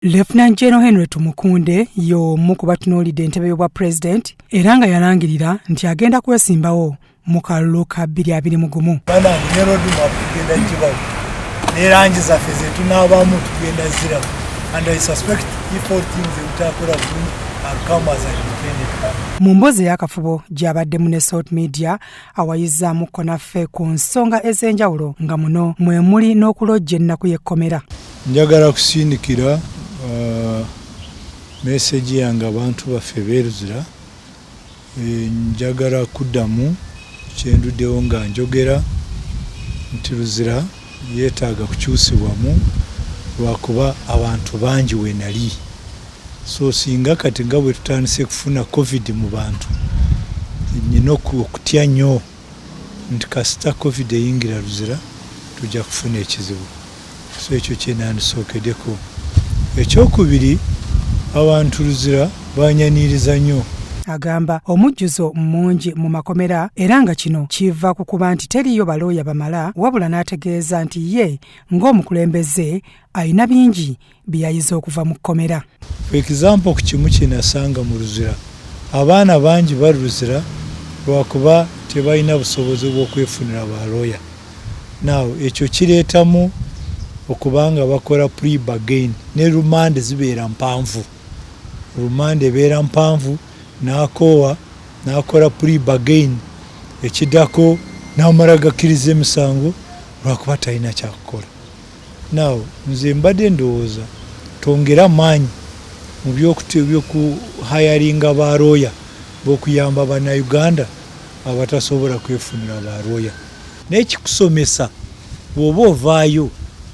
Lieutenant General Henry Tumukunde y'omu ku batunuulidde entebe y'obwa President era nga yalangirira nti agenda kwesimbawo mu kalulu ka 2021. Banange ne roadmap tugenda gibawo n'erangi zaffe ze tunaabamu tugenda zirawo, and I suspect if all things ebitakola bulungi are come as a independent. Mu mboozi y'akafubo gy'abaddemu ne Salt Media awayizzaamuko naffe ku nsonga ez'enjawulo nga muno mwe muli n'okulojja ennaku y'ekkomera. Njagala kusindikira message yange abantu baffe beeruzira. Njagala kuddamu kyenduddewo nga njogera nti Luzira yeetaaga kukyusibwamu lwakuba abantu bangi we nali. So singa kati nga bwe tutandise kufuna COVID mu bantu, nina okutya nnyo nti kasita COVID eyingira Luzira tujja kufuna ekizibu. So ekyo kye nandisookeddeko. Ekyokubiri, abantu Luzira banyaniriza nnyo. Agamba omujjuzo mungi mu makomera era nga kino kiva ku kuba nti teriyo balooya bamala, wabula n'ategeeza nti ye ng'omukulembeze ayina bingi byayiza okuva mu kkomera. For example, ku kimu kye nasanga mu Luzira, abaana bangi bali Luzira lwakuba tebalina busobozi bw'okwefunira balooya. Now ekyo kireetamu okubanga bakola pre-bargain ne rumande zibeera mpanvu. Rumande ebeera mpanvu n'akoowa n'akola pre-bargain, ekiddako n'amala gakkiriza emisango lwakuba talina kyakukola. Now nze mbadde ndowooza twongera maanyi mu by'okuhayaringa balooya b'okuyamba bannayuganda abatasobola kwefunira balooya. N'ekikusomesa bw'oba ovaayo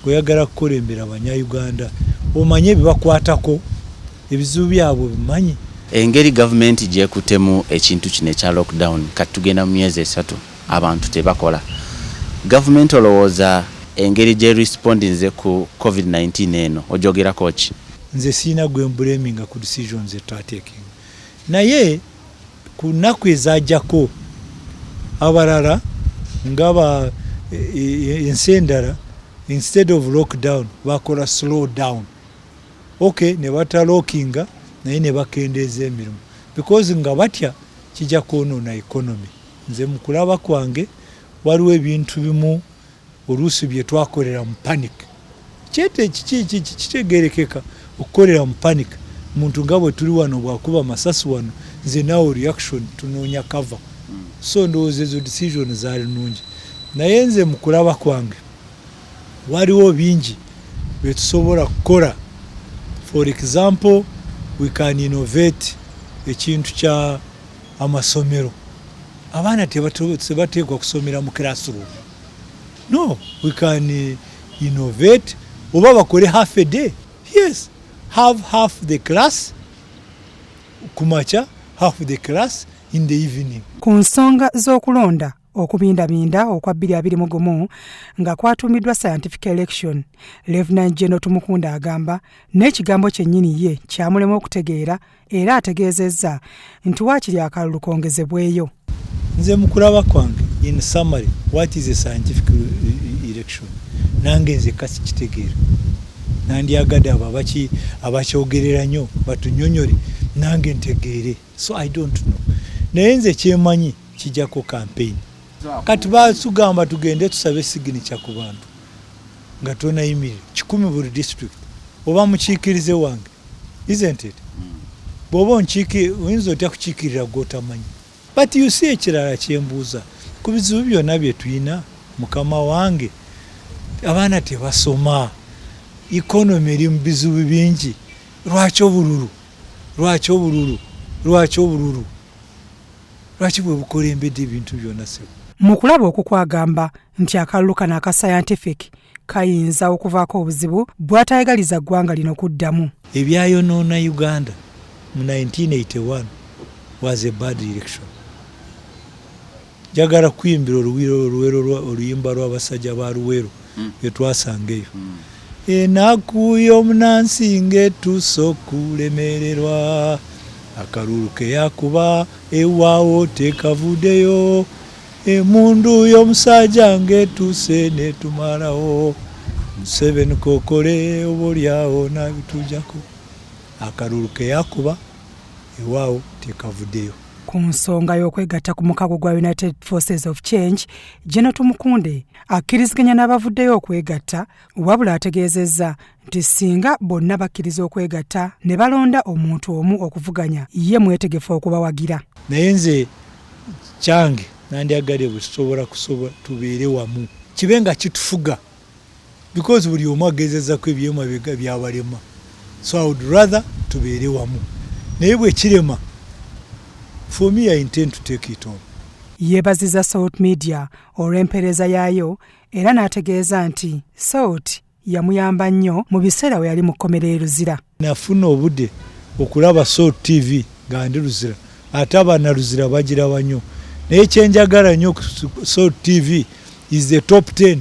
oyagala kukolembera abanyayuganda omanye ebibakwatako, ebizibu byabwe bimanyi. Engeri gavumenti gyekutemu ekintu kino ekya lockdown kati tugenda mu myezi 3 abantu tebakola. Gavumenti olowooza engeri gye respondinze ku COVID-19 eno ojogerako ki? Nze siina gwe mbulaminga ku decisions etwateekinga, naye ku nnaku ezajjako abalala ngaba ensi endala instead of lockdown bakola slow down. Okay, ne batalookinga naye ne bakendeeza emirimu because nga batya kijja kwonoona economy. Nze mu kulaba kwange waliwo ebintu bimu oluusi bye twakolera mu panic. Kitegeerekeka okukolera mu panic. Muntu nga bwe tuli wano bwakuba masasi wano, nze naawe reaction tunoonya cover. So ndowooza ezo decision zaali nnungi, naye nze mu kulaba kwange waliwo bingi bye tusobola kukola. For example, we can innovate ekintu kya amasomero. Abaana tebateekwa kusomera mu classroom. No, we can innovate oba bakole half a day. Yes, have half the class kumacha, half the class in the evening. Ku nsonga z'okulonda okubindabinda okwa 2021 nga kwatumiddwa scientific election, Lieutenant General Tumukunde agamba n'ekigambo kyennyini ye kyamulema okutegeera era ategeezezza nti waakiri akalulu kongezebweyo. Nze mu kulaba kwange, in summary, what is a scientific election? Nange nze kasi kitegeera. Nandyagadde abakyogerera nnyo batunyonyole nange ntegeere. So I don't know. Naye nze kyemanyi kijjako campaign. Kati basugamba tugende tusabe signature ku bantu nga tonayimirira 10 buli district oba mukiikirize wange, isn't it? Bw'oba oyinza otya kukiikirira gw'otamanyi. But you see ekirala kyembuuza ku bizibu byonna bye tulina, mukama wange abaana tebasoma, economy eri mu bizibu bingi. Lwaki obululu? Lwaki bwe bukolembedde ebintu byonna sebo? Mu kulaba okukwagamba nti akalulu kano aka scientific kayinza okuvaako obuzibu bw'atayagaliza ggwanga lino kuddamu. Ebyayonoona Uganda mu 1981 was a bad election. Njagala kuyimbira oluyimba lw'abasajja ba Luweero bye twasanga eyo. Ennaku y'omunansi etuuse okulemererwa, akalulu ke yakuba ewaawo tekavuddeyo, emundu y'omusajja ng'etuuse n'etumalawo. 7 kokole obolyawo nabitujako akalulu ke yakuba ewaawo tekavuddeyo. Ku nsonga y'okwegatta ku mukago gwa United Forces of Change, General Tumukunde akkiriziganya n'abavuddeyo okwegatta, wabula ategeezezza nti singa bonna bakkiriza okwegatta ne balonda omuntu omu okuvuganya, ye mwetegefu okubawagira. Naye nze kyange nandyagadde bwe tusobola tubeere wamu kibe nga kitufuga, because buli omu agezezako ebyema byabalema. So I would rather tubeere wamu, naye bwe kirema, for me I intend to take it on. Yeebaziza Salt Media olw'empeereza yaayo era n'ategeeza nti Salt yamuyamba nnyo mu biseera we yali mu kkomera e Luzira. Nafuna obudde okulaba Salt TV nga ndi Luzira, ate abaana Luzira bagiraba nnyo, naye kyenjagala nnyo ku Salt TV is the top 10.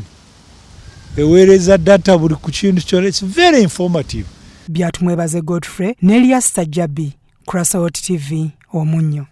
Eweereza data buli ku kintu kyonna, it's very informative. Byatumwebaze Godfrey ne Elias Sajjabi ku Salt TV Omunnyo.